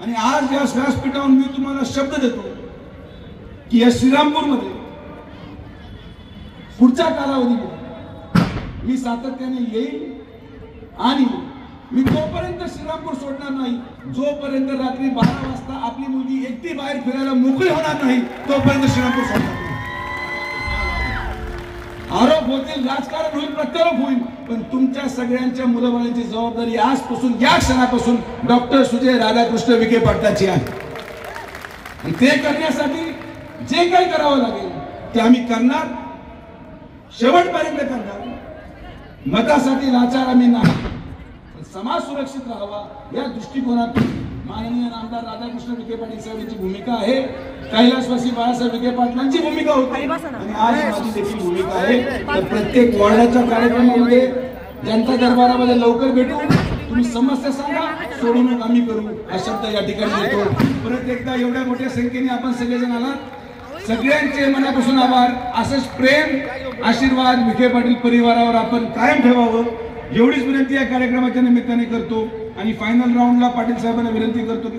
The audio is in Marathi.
आणि आज या व्यासपीठावर मी तुम्हाला शब्द देतो की या श्रीरामपूरमध्ये पुढच्या कालावधीमध्ये मी सातत्याने येईल आणि मी तोपर्यंत श्रीरामपूर सोडणार नाही जोपर्यंत रात्री 12 वाजता आपली मुलगी एकटी बाहेर फिरायला मोकळी होणार नाही तोपर्यंत श्रीरामपूर सोडणार नाही। आरोप होतील, राजकारण होईल, प्रत्यारोप होईल, पण तुमच्या सगळ्यांच्या मुलाबाळांची जबाबदारी आजपासून या क्षणापासून डॉक्टर सुजय राधाकृष्ण विखे पाटलांची आहे आणि ते करण्यासाठी जे काही करावं लागेल ते आम्ही करणार, शेवटपर्यंत करणार। मतासाठी लाचार आम्ही नाही, समाज सुरक्षित राहावा या दृष्टिकोनातून माननीय आमदार राधाकृष्ण विखे पाटील साहेबांची भूमिका आहे, कैलासवासी बाळासाहेब विखे पाटलांची भूमिका होती आणि आज माझी देखील भूमिका आहे। तर प्रत्येक वॉर्डाच्या कार्यक्रमामध्ये जनता दरबारामध्ये लवकर भेटू, तुम्ही समस्या सांगा, सोडवणूक आम्ही करू हा शब्द या ठिकाणी देतो। परत एकदा एवढ्या मोठ्या संख्येने आपण सगळेजण आलात, सगळ्यांचे मनापासून आभार। असंच प्रेम आशीर्वाद विखे पाटील परिवारावर आपण कायम ठेवावं एवढीच विनंती या कार्यक्रमाच्या निमित्ताने करतो आणि फायनल राऊंडला पाटील साहेबांना विनंती करतो की